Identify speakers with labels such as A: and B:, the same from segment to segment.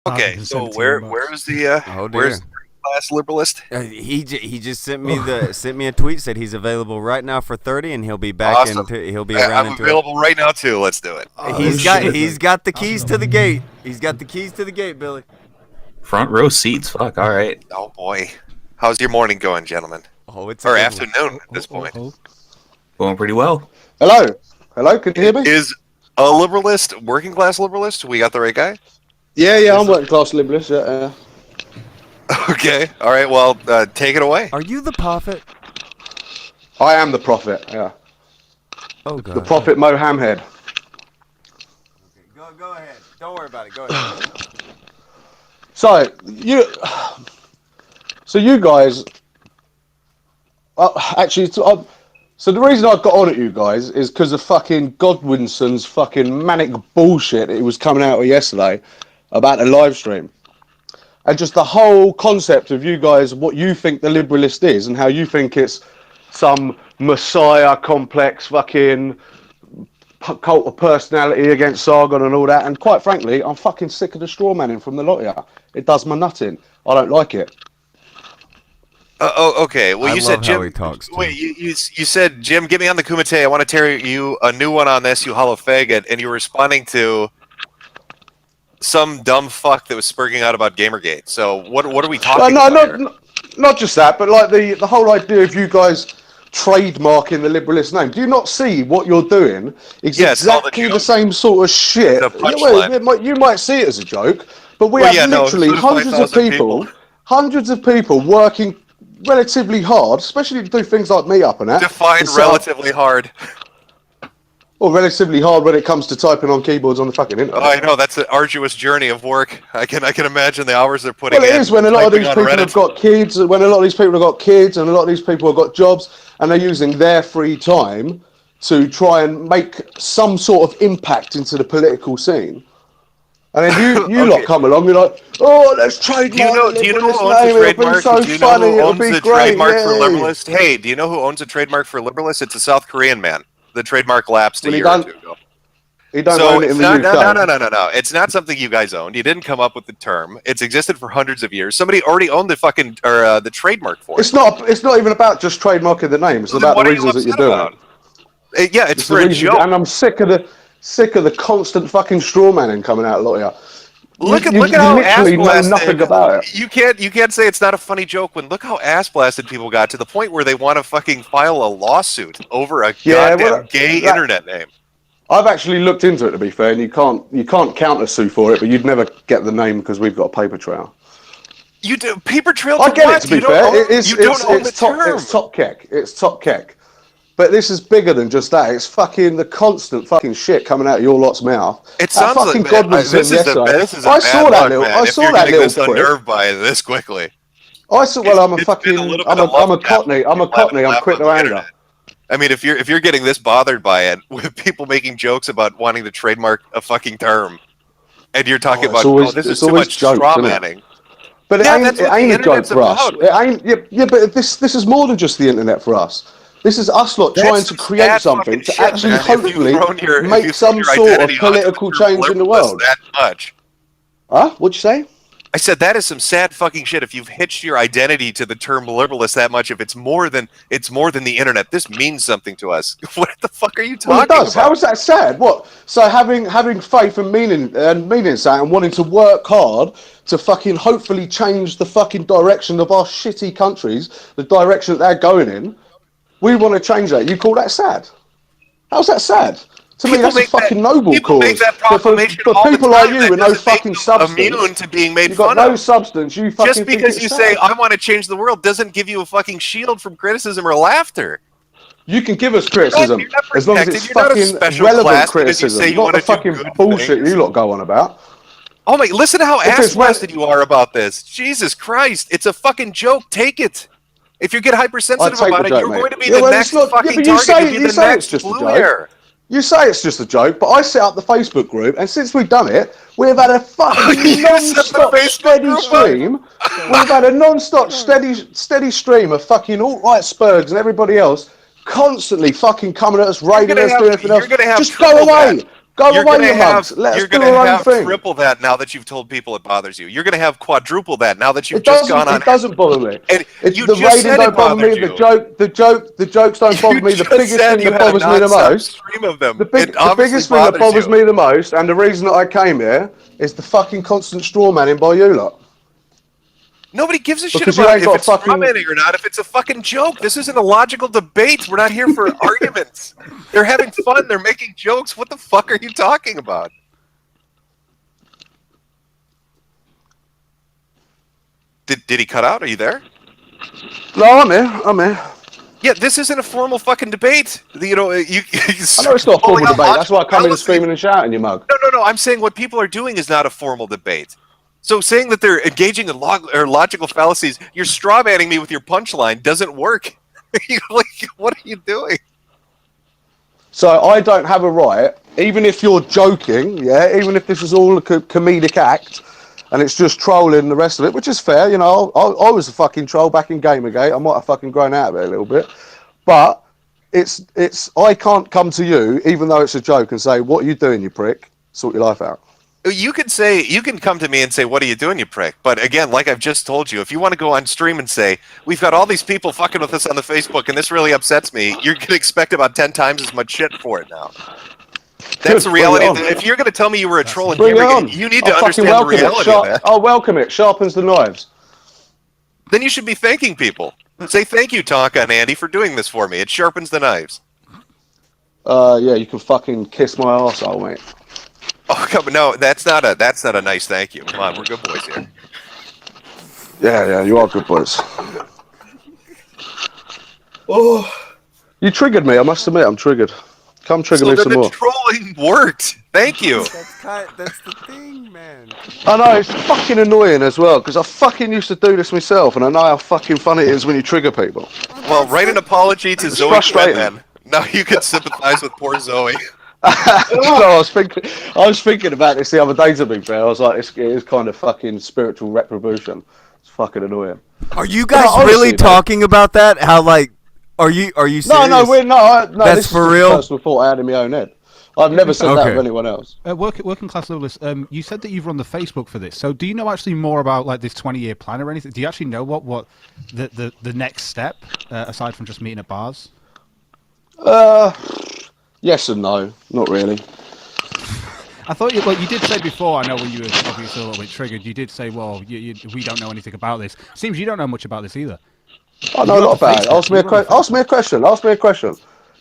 A: Okay, so where's the where's the class liberalist?
B: He just sent me a tweet, said he's available right now for 30, and he'll be back
A: Awesome.
B: he'll be around.
A: I'm available right now too. Let's do it.
B: He's got the keys to the gate. He's got the keys to the gate, Billy.
C: Front row seats. Fuck. All right.
A: Oh boy, how's your morning going, gentlemen?
B: Oh, it's
A: or afternoon at this point.
C: Going pretty well.
D: Hello, can you hear me?
A: Is a liberalist, working class liberalist? We got the right guy?
D: Yeah, I'm working class liberalist, yeah.
A: Okay, alright, well, take it away.
B: Are you the prophet?
D: I am the prophet, yeah.
B: Oh, God.
D: The prophet Mohammed.
B: Okay, go ahead. Don't worry about it. Go ahead.
D: So you guys... So the reason I got on at you guys is because of fucking Godwinson's fucking manic bullshit it was coming out with yesterday about the live stream. And just the whole concept of you guys, what you think the liberalist is and how you think it's some messiah complex fucking cult of personality against Sargon and all that. And quite frankly, I'm fucking sick of the straw manning from the lot of you. It does my nutting. I don't like it.
A: Okay. Well, you said Jim. Wait, you said Jim, get me on the Kumite. I want to tear you a new one on this. You hollow faggot, and you were responding to some dumb fuck that was spurging out about Gamergate. So what are we talking about?
D: Not just that, but like the whole idea of you guys trademarking the liberalist name. Do you not see what you're doing? It's exactly the same sort of shit. You might see it as a joke, but we have literally hundreds of people working relatively hard, especially to do things like me up and that.
A: Define relatively hard.
D: Well, relatively hard when it comes to typing on keyboards on the fucking internet.
A: Oh, I know, that's an arduous journey of work. I can imagine the hours they're putting in.
D: Well, it is when a lot of these people have got kids, and a lot of these people have got jobs, and they're using their free time to try and make some sort of impact into the political scene. And then you lot come along, you're like, oh, let's trademark.
A: Do you know who owns the trademark? Do you know who owns the trademark for liberalist? Hey, do you know who owns a trademark for liberalist? It's a South Korean man. The trademark lapsed a year or two ago.
D: He don't own it in the UK.
A: No. It's not something you guys owned. You didn't come up with the term. It's existed for hundreds of years. Somebody already owned the fucking the trademark for it.
D: It's not even about just trademarking the name. It's about the reasons that you're doing
A: it. Yeah, it's for a joke.
D: And I'm sick of the constant fucking straw manning coming out a lot of you.
A: Look at how ass blasted.
D: Nothing about it.
A: You can't say it's not a funny joke when look how ass blasted people got to the point where they want to fucking file a lawsuit over a goddamn gay internet name.
D: I've actually looked into it, to be fair, and you can't counter sue for it, but you'd never get the name because we've got a paper trail.
A: You do paper trail?
D: I get it, to be fair.
A: It's
D: top keck. It's top keck. But this is bigger than just that. It's fucking the constant fucking shit coming out of your lot's mouth.
A: It sounds like
D: this is
A: I saw that little clip. Unnerved by it this quickly.
D: I'm a Cockney. I'm quick to anger.
A: I mean, if you're getting this bothered by it, with people making jokes about wanting to trademark a fucking term, and you're talking about this is too much straw manning.
D: But it ain't a joke for us. It ain't. Yeah, but this is more than just the internet for us. This is us lot trying to create something to actually hopefully make some sort of political change in the world.
A: That much.
D: Huh? What'd you say?
A: I said that is some sad fucking shit. If you've hitched your identity to the term liberalist that much, if it's more than the internet, this means something to us. What the fuck are you talking about?
D: How is that sad? What? So having faith and meaning and wanting to work hard to fucking hopefully change the fucking direction of our shitty countries, the direction that they're going in. We want to change that. You call that sad? How's that sad? To me, that's a fucking noble cause.
A: Make that proclamation
D: for people like you with no fucking substance,
A: immune to being made
D: you've got no substance. You fucking
A: just because you say I want to change the world doesn't give you a fucking shield from criticism or laughter.
D: You can give us criticism as long as it's fucking relevant criticism, not the fucking bullshit you lot go on about.
A: Oh my! Listen to how ass-blasted you are about this. Jesus Christ! It's a fucking joke. Take it. If you get hypersensitive about it, you're going to be the next fucking target. You'll be the next blue air.
D: You say it's just a joke, but I set up the Facebook group, and since we've done it, we've had a fucking non-stop steady stream. We've had a non-stop steady stream of fucking alt-right Spurgs and everybody else constantly fucking coming at us, raiding us, doing everything else. Just go away. Go
A: You're
D: away,
A: gonna
D: you
A: have
D: mugs. Let
A: you're
D: us do
A: gonna
D: our own
A: have
D: thing.
A: triple that now that you've told people it bothers you. You're gonna have quadruple that now that you've
D: It
A: just
D: doesn't.
A: gone on.
D: It doesn't bother me.
A: And
D: It's
A: you
D: the
A: just
D: rating
A: said it
D: don't bother me.
A: bothered you.
D: The jokes don't bother
A: You
D: me. The
A: just
D: biggest
A: said
D: thing
A: you
D: that
A: had a
D: bothers me the
A: non-stop
D: most.
A: stream of them.
D: The
A: It
D: biggest thing that bothers me the most, and the reason that I came here, is the fucking constant straw manning by you lot.
A: Nobody gives a shit
D: Because you
A: about
D: ain't
A: if
D: got
A: it's
D: fucking-
A: strawmanning or not. If it's a fucking joke, this isn't a logical debate. We're not here for arguments. They're having fun. They're making jokes. What the fuck are you talking about? Did he cut out? Are you there?
D: No, I'm here. I'm here.
A: Yeah, this isn't a formal fucking debate. You know, you.
D: I know it's not a formal debate. That's why I come in screaming and shouting, you mug.
A: No. I'm saying what people are doing is not a formal debate. So saying that they're engaging in logical fallacies, you're strawmanning me with your punchline doesn't work. Like, what are you doing?
D: So I don't have a right, even if you're joking, yeah, even if this is all a comedic act, and it's just trolling the rest of it, which is fair, you know. I was a fucking troll back in Gamergate. I might have fucking grown out of it a little bit, but it's I can't come to you, even though it's a joke, and say, "What are you doing, you prick? Sort your life out."
A: You can come to me and say, "What are you doing, you prick?" But again, like I've just told you, if you want to go on stream and say, "We've got all these people fucking with us on the Facebook, and this really upsets me," you're gonna expect about 10 times as much shit for it now. That's the reality. If you're gonna tell me you were a troll in Gamergate, you need to understand the reality of that.
D: I'll welcome it. Sharpens the knives.
A: Then you should be thanking people. Say thank you, Tonka and Andy, for doing this for me. It sharpens the knives.
D: Yeah, you can fucking kiss my arsehole, mate.
A: Oh, come on. No, that's not a nice thank you. Come on, we're good boys here.
D: Yeah, you are good boys. Oh, you triggered me. I must admit, I'm triggered. Come trigger me some more.
A: Trolling worked. Thank you.
B: That's the thing, man.
D: I know, it's fucking annoying as well, because I fucking used to do this myself, and I know how fucking funny it is when you trigger people.
A: Well, write an apology to Zoe
D: frustrating.
A: then. Now you can sympathize with poor Zoe.
D: I was thinking about this the other day, to be fair. I was like, it is kind of fucking spiritual retribution. It's fucking annoying.
B: Are you guys
D: honestly,
B: really talking about that? How, like, are you serious?
D: No, we're not. No,
B: That's
D: this
B: for
D: is
B: real?
D: the personal thought I had in my own head. I've never said that of anyone else.
E: Working class Liberalist, you said that you've run the Facebook for this. So do you know actually more about like this 20-year plan or anything? Do you actually know what the next step aside from just meeting at bars?
D: Yes and no, not really.
E: I thought you did say before. I know when you were obviously a little bit triggered. You did say, "Well, we don't know anything about this." Seems you don't know much about this either.
D: I know a lot about it. Ask me a question.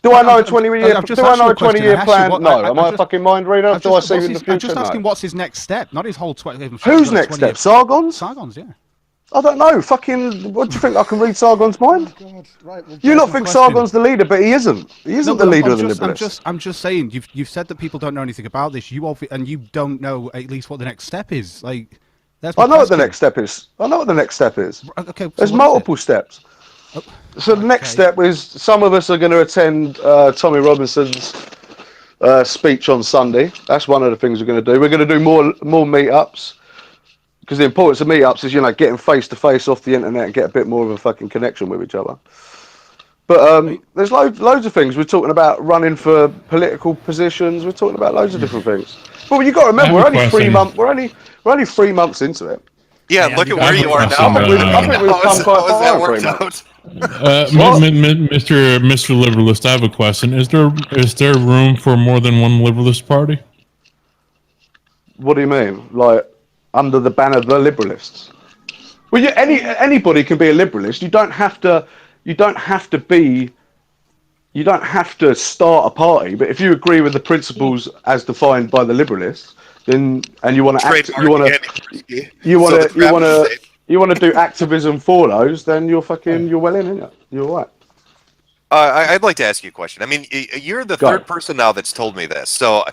D: Do I know a 20-year plan? No. Am I a fucking mind reader? Do I see in the future?
E: I'm just asking what's his next step, not his whole 20.
D: Whose next step? Sargon's?
E: Sargon's, yeah.
D: I don't know. Fucking, what do you think? I can read Sargon's mind? You lot think Sargon's the leader, but he isn't. He isn't the leader of the Liberalists.
E: I'm just saying. You've said that people don't know anything about this. And you don't know at least what the next step is. Like, that's.
D: I know what the next step is.
E: Okay.
D: There's multiple steps.
E: Oh,
D: so the next step is some of us are going to attend Tommy Robinson's speech on Sunday. That's one of the things we're going to do. We're going to do more meetups. Because the importance of meetups is, getting face to face off the internet and get a bit more of a fucking connection with each other. But there's loads of things. We're talking about running for political positions. We're talking about loads of different things. But you got to remember, we're only 3 months. We're only 3 months into it.
A: Yeah, look at where you are now.
D: I think we've come quite far in 3 months.
F: Mr. Liberalist, I have a question. Is there room for more than one Liberalist party?
D: What do you mean? Like, under the banner of the Liberalists? Well, anybody can be a Liberalist. You don't have to start a party. But if you agree with the principles as defined by the Liberalists, then you want to do activism for those, then you're well in, aren't you? You're all right.
A: I'd like to ask you a question. I mean, you're the third person now that's told me this, so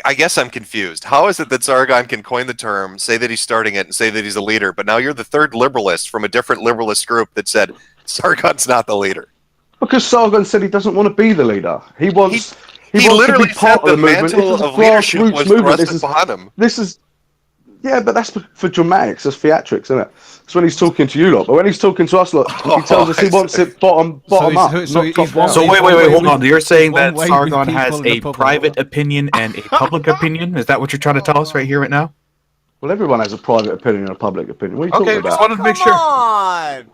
A: I guess I'm confused. How is it that Sargon can coin the term, say that he's starting it, and say that he's a leader, but now you're the third Liberalist from a different Liberalist group that said Sargon's not the leader?
D: Because Sargon said he doesn't want to be the leader. He wants to
A: literally
D: be part
A: said
D: of the movement.
A: mantle of leadership was thrust upon him.
D: This is Yeah, but that's for dramatics. That's theatrics, isn't it? It's when he's talking to you lot. But when he's talking to us lot, he tells us he wants it bottom up,
E: he's-
D: not top down.
C: So
E: He's
C: wait,
E: one way
C: hold
E: with-
C: on. You're saying
E: he's one
C: that
E: way with
C: Sargon
E: people
C: has
E: in the
C: a
E: public.
C: private opinion and a public opinion? Is that what you're trying to tell us right here, right now?
D: Well, everyone has a private opinion and a public opinion. What are you
C: Okay,
D: talking
C: just
D: about?
C: wanted to make sure.
B: on.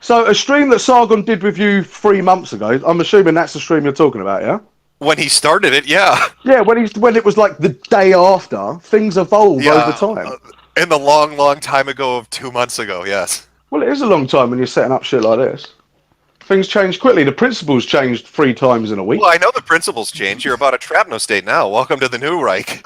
D: So a stream that Sargon did with you 3 months ago, I'm assuming that's the stream you're talking about, yeah?
A: When he started it, yeah.
D: Yeah, when it was like the day after, things evolve over time.
A: In the long, long time ago of 2 months ago, yes.
D: Well, it is a long time when you're setting up shit like this. Things change quickly. The principles changed 3 times in a week.
A: Well, I know the principles change. You're about a Trapno state now. Welcome to the new Reich.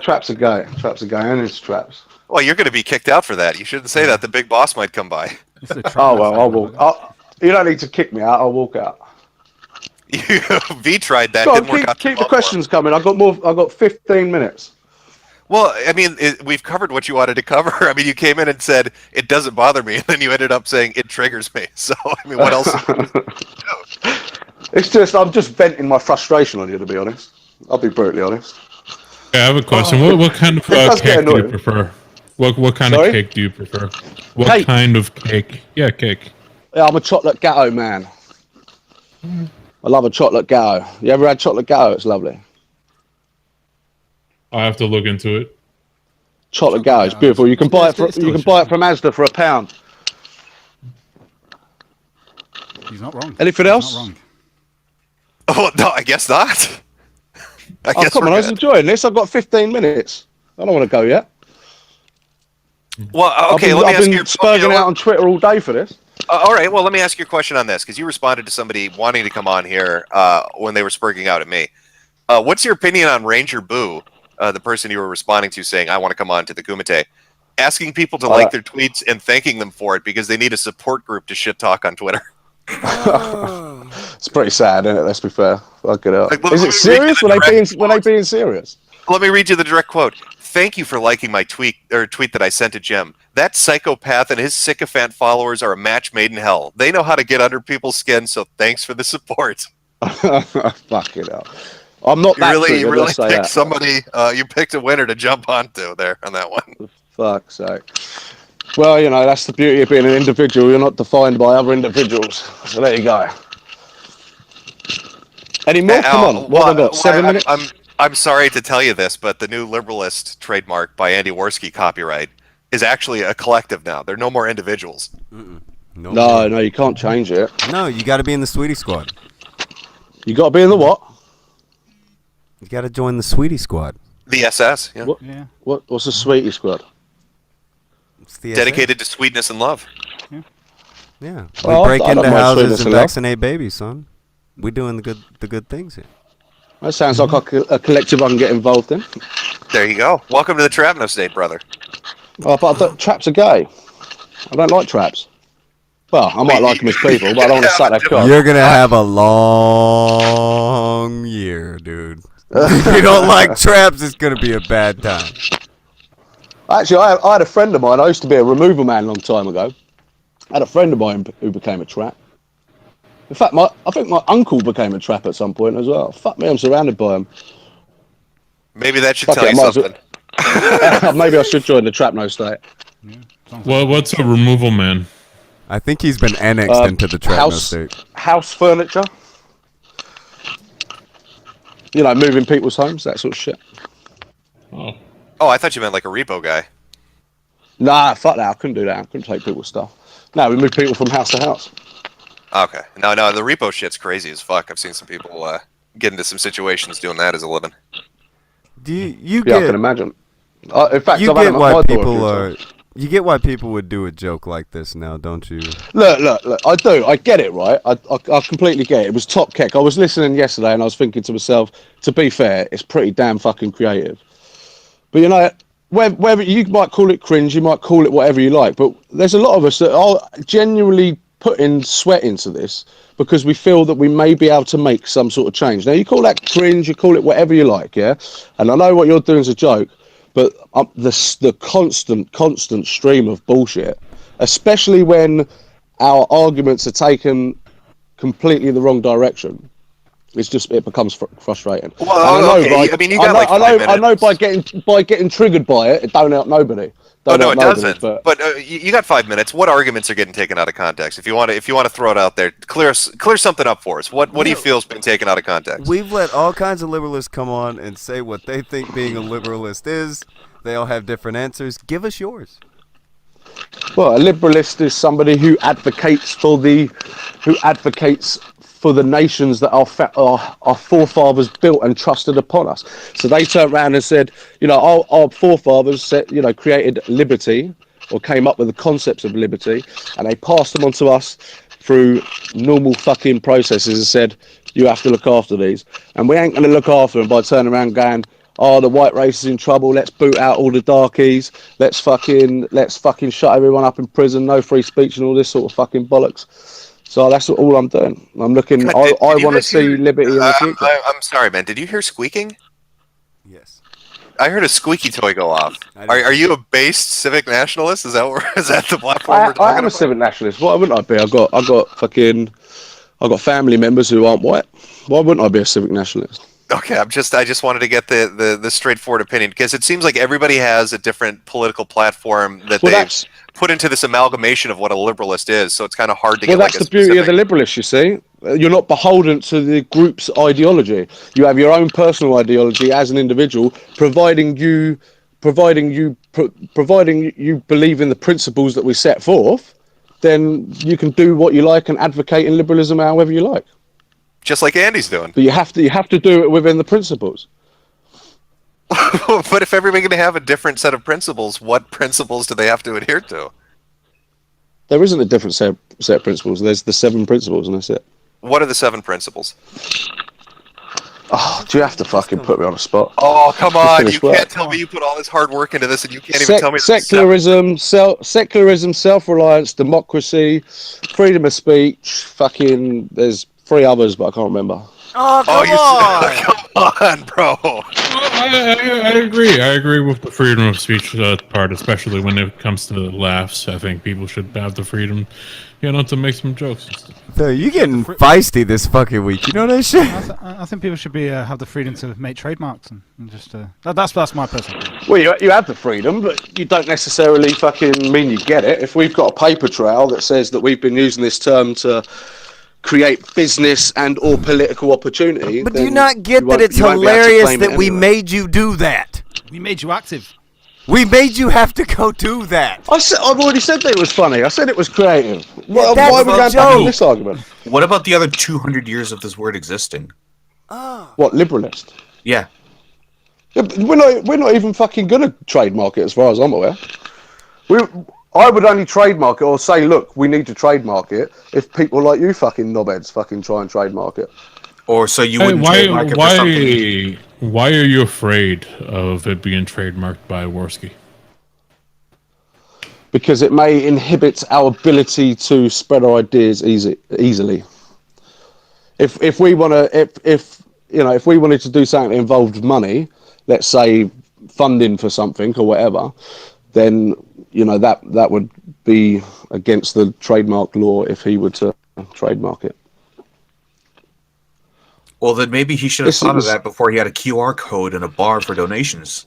D: Traps are gay. Traps are gay, and it's traps.
A: Well, you're going to be kicked out for that. You shouldn't say that. The big boss might come by.
E: This is a
D: Oh
E: trap,
D: well,
E: that's
D: I'll walk. You don't need to kick me out. I'll walk out.
A: V tried that.
D: Go on,
A: Didn't work out too
D: keep the
A: well for him.
D: questions coming. I've got 15 minutes.
A: Well, I mean, we've covered what you wanted to cover. I mean, you came in and said, it doesn't bother me, and then you ended up saying, it triggers me. So, I mean, what else?
D: It's just, I'm just venting my frustration on you, to be honest. I'll be brutally honest.
F: Okay, I have a question. What kind of
D: It does get
F: cake do you
D: annoying.
F: prefer? What kind
D: Sorry?
F: of cake do you prefer? What
D: Cake?
F: kind of cake? Yeah, cake.
D: Yeah, I'm a chocolate gatto man. I love a chocolate gatto. You ever had chocolate gatto? It's lovely.
F: I have to look into it.
D: Chocolate gatto, it's beautiful. You can buy it from Asda for £1.
E: He's not wrong.
D: Anything
E: He's
D: else?
E: not wrong.
A: Oh, no, I guess not. I
D: Oh,
A: guess
D: come on,
A: we're
D: I was
A: good.
D: enjoying this. I've got 15 minutes. I don't want to go yet.
A: Well, okay, let me
D: I've
A: ask
D: been
A: you.
D: spurging out on Twitter all day for this.
A: All right, well, let me ask you a question on this, because you responded to somebody wanting to come on here when they were spurging out at me. What's your opinion on Ranger Boo, the person you were responding to saying, I want to come on to the Kumite, asking people to like their tweets and thanking them for it because they need a support group to shit talk on Twitter?
D: It's pretty sad, isn't it? Let's be fair. Fuck it up.
A: Like, let
D: Is
A: me
D: it serious?
A: read
D: Were
A: you
D: they
A: the
D: being serious?
A: Let me read you the direct quote. Thank you for liking my tweet that I sent to Jim. That psychopath and his sycophant followers are a match made in hell. They know how to get under people's skin, so thanks for the support.
D: Fuck it up. I'm not that
A: You
D: triggered,
A: really
D: let's say
A: picked
D: that.
A: somebody. You picked a winner to jump onto there on that one.
D: Fuck's sake. Well, you know, that's the beauty of being an individual. You're not defined by other individuals. So there you go. Any more? Come on. What have I got? 7 minutes?
A: I'm sorry to tell you this, but the new Liberalist trademark by Andy Worski copyright is actually a collective now. They're no more individuals.
D: No, you can't change it.
B: No, you got to be in the Sweetie Squad.
D: You got to be in the what?
B: You got to join the Sweetie Squad.
A: The SS, yeah.
D: What?
E: Yeah.
D: What's the Sweetie Squad?
B: It's the
A: Dedicated to sweetness and love.
B: Yeah.
D: Well,
B: We break
D: I don't
B: into
D: mind
B: houses
D: sweetness
B: and
D: and love.
B: vaccinate babies, son. We doing the good things here.
D: That sounds like a collective I can get involved in.
A: There you go. Welcome to the Trapno State, brother.
D: Oh, but traps are gay. I don't like traps. Well, I might like them as people, but I don't want to suck their cock.
B: You're gonna have a long year, dude. If you don't like traps, it's gonna be a bad time.
D: Actually, I had a friend of mine. I used to be a removal man a long time ago. I had a friend of mine who became a trap. In fact, I think my uncle became a trap at some point as well. Fuck me, I'm surrounded by them.
A: Maybe that should
D: Fuck
A: tell
D: it,
A: you
D: I might as
A: something.
D: Maybe I should join the trap no state.
F: Well, what's a removal man?
B: I think he's been annexed into the Trapno
D: house-
B: state.
D: House furniture. You know, moving people's homes, that sort of shit.
F: Oh,
A: Oh, I thought you meant like a repo guy.
D: Nah, fuck that. I couldn't do that. I couldn't take people's stuff. No, we move people from house to house.
A: Okay. No, the repo shit's crazy as fuck. I've seen some people get into some situations doing that as a living.
B: Do you
D: Yeah, I
B: get
D: can imagine. In fact,
B: you
D: I've had
B: get
D: them at
B: why
D: my door a
B: people
D: few
B: are
D: times.
B: you get why people would do a joke like this now, don't you?
D: Look. I do. I get it, right? I completely get it. It was top kick. I was listening yesterday and I was thinking to myself, to be fair, it's pretty damn fucking creative. But you know, whether you might call it cringe, you might call it whatever you like, but there's a lot of us that are genuinely putting sweat into this because we feel that we may be able to make some sort of change. Now, you call that cringe, you call it whatever you like, yeah? And I know what you're doing is a joke, but the constant stream of bullshit, especially when our arguments are taken completely the wrong direction, it becomes frustrating.
A: Well, okay. I mean, you got like 5 minutes.
D: I know by getting triggered by it don't help nobody.
A: Oh no, it doesn't. But you got 5 minutes. What arguments are getting taken out of context? If you want to throw it out there, clear something up for us. What do you feel has been taken out of context?
B: We've let all kinds of liberalists come on and say what they think being a liberalist is. They all have different answers. Give us yours.
D: Well, a liberalist is somebody who advocates for the nations that our forefathers built and trusted upon us. So they turned around and said, our forefathers created liberty, or came up with the concepts of liberty, and they passed them on to us through normal fucking processes and said, you have to look after these. And we ain't going to look after them by turning around going, oh, the white race is in trouble, let's boot out all the darkies, let's fucking shut everyone up in prison, no free speech and all this sort of fucking bollocks. So that's all I'm doing. I'm looking.
A: God,
D: I want to see liberty in the future.
A: I'm sorry, man. Did you hear squeaking?
B: Yes.
A: I heard a squeaky toy go off. Are you a based civic nationalist? Is that the platform we're talking
D: I am a civic nationalist. Why wouldn't I be? I got family members who aren't white. Why wouldn't I be a civic nationalist?
A: Okay, I just wanted to get the straightforward opinion, because it seems like everybody has a different political platform that they've put into this amalgamation of what a liberalist is. So it's kind of hard to get.
D: Well, that's the beauty of the liberalist. You see, you're not beholden to the group's ideology. You have your own personal ideology as an individual, providing you believe in the principles that we set forth. Then you can do what you like and advocate in liberalism however you like.
A: Just like Andy's doing.
D: But you have to do it within the principles.
A: But if everybody's going to have a different set of principles, what principles do they have to adhere to?
D: There isn't a different set of principles. There's the 7 principles, and that's it.
A: What are the 7 principles?
D: Oh, do you have to fucking put me on a spot?
A: Oh, come on. You can't tell me you put all this hard work into this and you can't even tell me.
D: Secularism, self-reliance, democracy, freedom of speech, fucking, there's 3 others, but I can't remember.
B: Oh,
A: come on, bro.
F: Well, I agree. I agree with the freedom of speech part, especially when it comes to laughs. I think people should have the freedom, to make some jokes and stuff.
B: So you getting feisty this fucking week? You know that shit?
E: I think people should have the freedom to make trademarks and just that's my personal opinion.
D: Well, you have the freedom, but you don't necessarily fucking mean you get it. If we've got a paper trail that says that we've been using this term to create business and or political opportunity,
B: but do you not get that it's hilarious that we made you do that?
E: We made you active.
B: We made you have to go do that.
D: I've already said that it was funny. I said it was creative.
B: Yeah,
D: why are we going back on this argument?
C: What about the other 200 years of this word existing?
D: What, liberalist?
C: Yeah.
D: We're not even fucking gonna trademark it, as far as I'm aware. I would only trademark it or say, look, we need to trademark it if people like you fucking knobheads fucking try and trademark it.
C: Or so you wouldn't trademark it for something.
F: Why are you afraid of it being trademarked by Worski?
D: Because it may inhibit our ability to spread our ideas easily. If we wanted to do something that involved money, let's say funding for something or whatever, then that would be against the trademark law if he were to trademark it.
C: Well, then maybe he should have thought of that before he had a QR code and a bar for donations.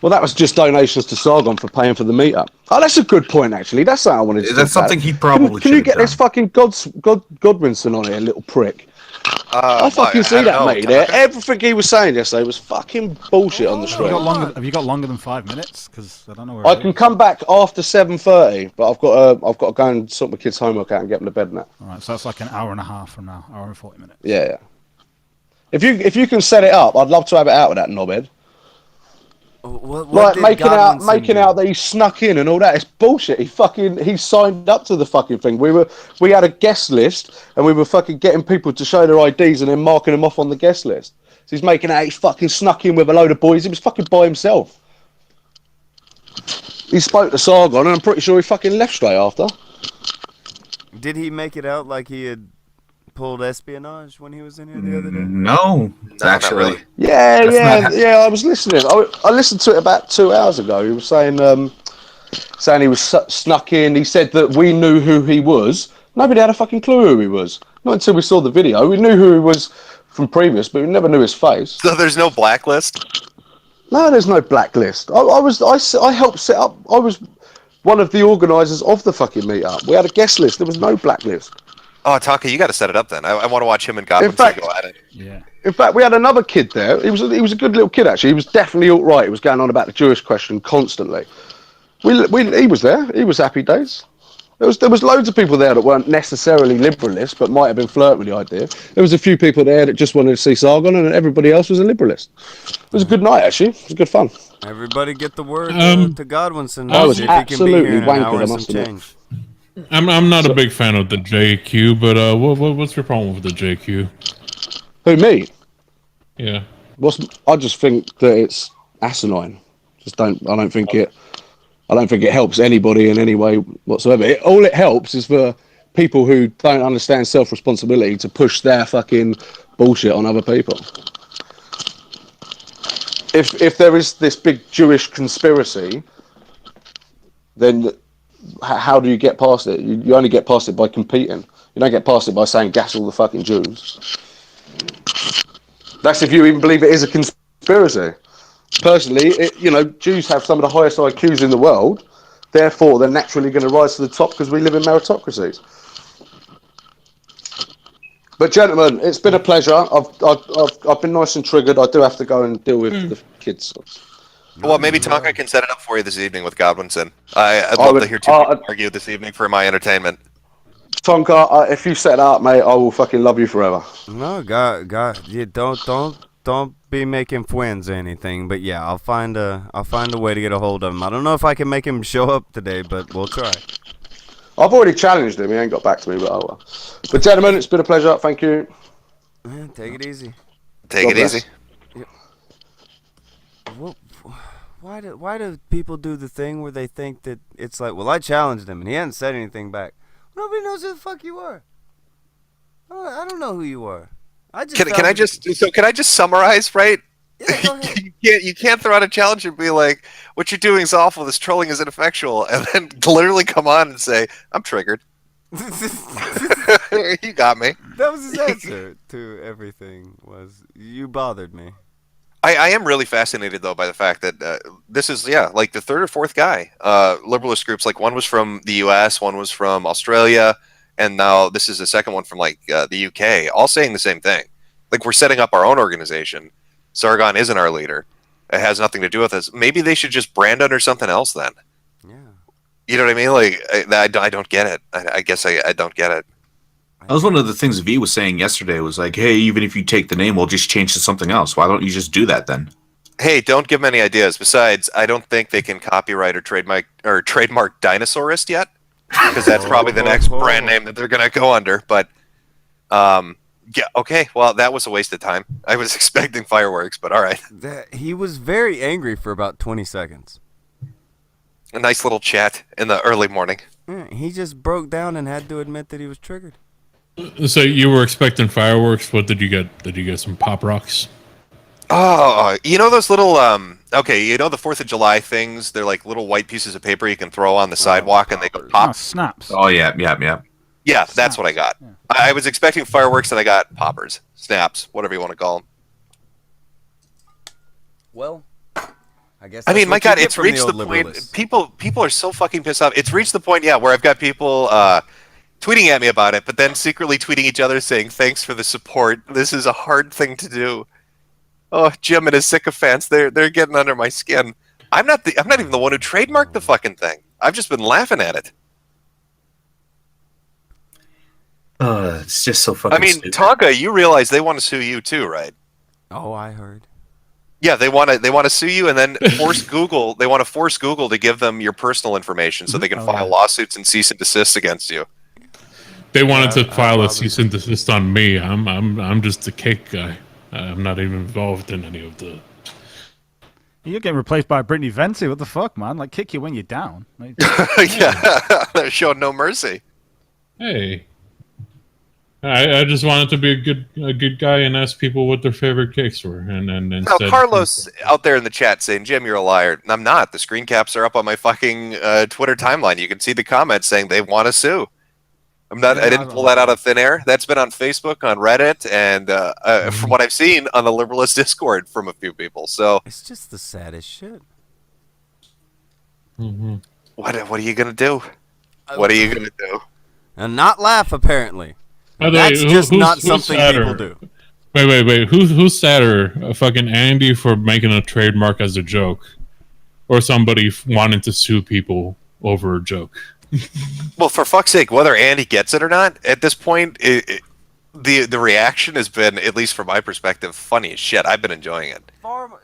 D: Well, that was just donations to Sargon for paying for the meetup. Oh, that's a good point, actually. That's something I wanted to
C: That's something he probably
D: Can you get this fucking Godwinson on here, little prick? I fucking see that, mate. Everything he was saying yesterday was fucking bullshit on the street.
E: Have you got longer than 5 minutes? Because I don't know where
D: I can come back after 7:30, but I've got to go and sort my kids' homework out and get them to bed now.
E: All right, so that's like an hour and a half from now, hour and 40 minutes.
D: Yeah. If you can set it up, I'd love to have it out with that knobhead.
B: What
D: making out that he snuck in and all that. It's bullshit. He signed up to the fucking thing. We had a guest list and we were fucking getting people to show their IDs and then marking them off on the guest list. So he's making out he fucking snuck in with a load of boys. He was fucking by himself. He spoke to Sargon and I'm pretty sure he fucking left straight after.
B: Did he make it out like he had pulled espionage when he was in here the other day?
C: No, actually.
A: Not really.
D: Yeah. I was listening. I listened to it about 2 hours ago. He was saying he was snuck in. He said that we knew who he was. Nobody had a fucking clue who he was. Not until we saw the video. We knew who he was from previous, but we never knew his face.
A: So there's no blacklist?
D: No, there's no blacklist. I helped set up. I was one of the organisers of the fucking meetup. We had a guest list. There was no blacklist.
A: Oh, Taka, you got to set it up then. I want to watch him and Godwin go at it.
E: Yeah.
D: In fact, we had another kid there. He was a good little kid actually. He was definitely all right. He was going on about the Jewish question constantly. He was there. He was happy days. There was loads of people there that weren't necessarily liberalist, but might have been flirting with the idea. There was a few people there that just wanted to see Sargon, and everybody else was a liberalist. It was a good night actually. It was good fun.
B: Everybody get the word to Godwinson.
D: I was
B: See if he can be here
D: absolutely
B: in an hour
D: wankered, I
B: and
D: must
B: some
D: admit.
B: change.
F: I'm not a big fan of the JQ, but what's your problem with the JQ?
D: Who, me?
F: Yeah.
D: I just think that it's asinine. I don't think it helps anybody in any way whatsoever. All it helps is for people who don't understand self-responsibility to push their fucking bullshit on other people. If there is this big Jewish conspiracy, then how do you get past it? You only get past it by competing. You don't get past it by saying gas all the fucking Jews. That's if you even believe it is a conspiracy. Personally, Jews have some of the highest IQs in the world. Therefore, they're naturally going to rise to the top because we live in meritocracies. But gentlemen, it's been a pleasure. I've been nice and triggered. I do have to go and deal with the kids.
A: Well, maybe Tonka can set it up for you this evening with Godwinson. I'd love to hear two people argue this evening for my entertainment.
D: Tonka, if you set it up, mate, I will fucking love you forever.
B: No, God, yeah, don't be making friends or anything. But yeah, I'll find a way to get a hold of him. I don't know if I can make him show up today, but we'll try.
D: I've already challenged him. He ain't got back to me, but I will. But gentlemen, it's been a pleasure. Thank you.
B: Man, take it easy.
A: Take it easy.
B: Why do people do the thing where they think that it's like, well, I challenged him and he hadn't said anything back. Nobody knows who the fuck you are. I don't know who you are.
A: Can I just summarize, right?
B: Yeah, go ahead.
A: You can't throw out a challenge and be like, what you're doing is awful, this trolling is ineffectual, and then literally come on and say, I'm triggered. You got me.
B: That was his answer to everything, was, you bothered me.
A: I am really fascinated, though, by the fact that this is, like the third or fourth guy. Liberalist groups, like one was from the US, one was from Australia, and now this is the second one from, like, the UK, all saying the same thing. Like, we're setting up our own organization. Sargon isn't our leader. It has nothing to do with us. Maybe they should just brand under something else then.
B: Yeah.
A: You know what I mean? Like, I don't get it. I guess I don't get it.
C: That was one of the things V was saying yesterday. Was like, hey, even if you take the name, we'll just change to something else. Why don't you just do that then?
A: Hey, don't give them any ideas. Besides, I don't think they can copyright or trademark Dinosaurist yet, because that's probably the next brand name that they're going to go under. But, yeah, okay. Well, that was a waste of time. I was expecting fireworks, but all right.
B: He was very angry for about 20 seconds.
A: A nice little chat in the early morning.
B: Yeah, he just broke down and had to admit that he was triggered.
F: So you were expecting fireworks. What did you get? Did you get some pop rocks?
A: Oh, you know those little okay, you know the 4th of July things? They're like little white pieces of paper you can throw on the sidewalk and they go pop.
E: Oh, snaps.
C: Oh yeah.
A: Yeah, that's what I got.
E: Yeah.
A: I was expecting fireworks and I got poppers, snaps, whatever you want to call them.
B: Well, I guess.
A: I mean, my God, it's reached the point. People are so fucking pissed off. It's reached the point, where I've got people tweeting at me about it, but then secretly tweeting each other saying, "Thanks for the support. This is a hard thing to do." Oh, Jim and his sycophants, they're getting under my skin. I'm not even the one who trademarked the fucking thing. I've just been laughing at it.
C: It's just so fucking.
A: I mean,
C: stupid.
A: Tonka, you realize they want to sue you too, right?
B: Oh, I heard.
A: Yeah, they want to sue you and then force Google. They want to force Google to give them your personal information so they can file lawsuits and cease and desist against you.
F: They wanted to file a cease and desist on me. I'm just a cake guy. I'm not even involved in any of the.
E: You're getting replaced by Brittany Venti. What the fuck, man? Like, kick you when you're down. Like,
A: Yeah, they're showing no mercy.
F: Hey, I just wanted to be a good guy and ask people what their favorite cakes were, and
A: Now,
F: instead,
A: Carlos out there in the chat saying, "Jim, you're a liar." I'm not. The screen caps are up on my fucking Twitter timeline. You can see the comments saying they want to sue. I'm not.
E: Yeah,
A: I didn't
E: I
A: pull
E: don't
A: that out
E: know.
A: of thin air. That's been on Facebook, on Reddit, and from what I've seen on the Liberalist Discord from a few people. So
B: It's just the saddest shit.
A: what are you gonna do? What are you gonna do?
B: And not laugh, apparently.
F: By the
B: That's
F: way,
B: just not
F: who's
B: something
F: sadder?
B: people do.
F: Wait. Who's sadder? Fucking Andy for making a trademark as a joke, or somebody wanting to sue people over a joke?
A: Well, for fuck's sake, whether Andy gets it or not, at this point, the reaction has been, at least from my perspective, funny as shit. I've been enjoying it.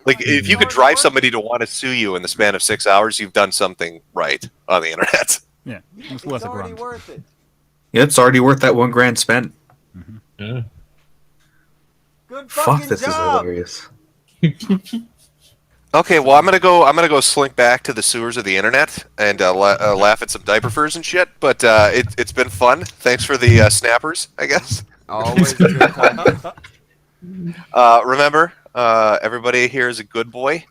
A: Like, if you could drive somebody to want to sue you in the span of 6 hours, you've done something right on the internet.
E: Yeah, it's worth a grand.
B: worth it.
C: Yeah, it's already worth that $1,000 spent.
F: Yeah.
B: Good
C: Fuck,
B: fucking
C: this is
B: job.
C: hilarious.
A: Okay, well, I'm gonna go slink back to the sewers of the internet and laugh at some diaper furs and shit. But it's been fun. Thanks for the snappers, I guess.
B: Always a good time.
A: Remember, everybody here is a good boy.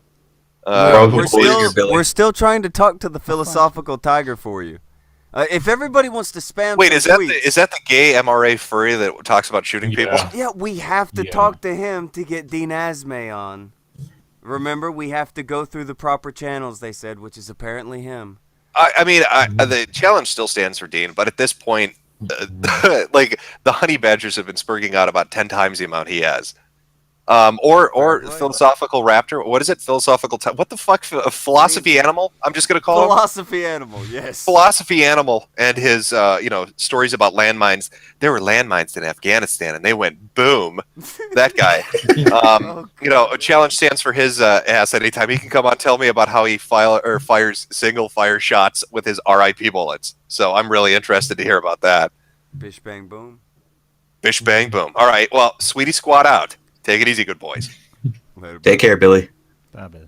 B: We're still trying to talk to the philosophical tiger for you. If everybody wants to spam,
A: Wait,
B: some
A: is
B: tweets,
A: that the gay MRA furry that talks about shooting people?
B: Yeah, we have to talk to him to get Dean Asmay on. Remember, we have to go through the proper channels. They said, which is apparently him.
A: I mean, the challenge still stands for Dean, but at this point, like the honey badgers have been spurging out about 10 times the amount he has. Or
B: Right.
A: philosophical raptor. What is it? Philosophical. What the fuck? A philosophy animal? I'm just gonna call him
B: Philosophy animal. Yes.
A: philosophy animal. And his stories about landmines. There were landmines in Afghanistan, and they went boom. That guy. A challenge stands for his ass. Anytime he can come on, tell me about how he fires single fire shots with his RIP bullets. So I'm really interested to hear about that.
B: Bish bang boom.
A: Bish bang boom. All right. Well, sweetie squad out. Take it easy, good boys.
B: Later,
C: Take care, Billy.
E: Bye, Billy.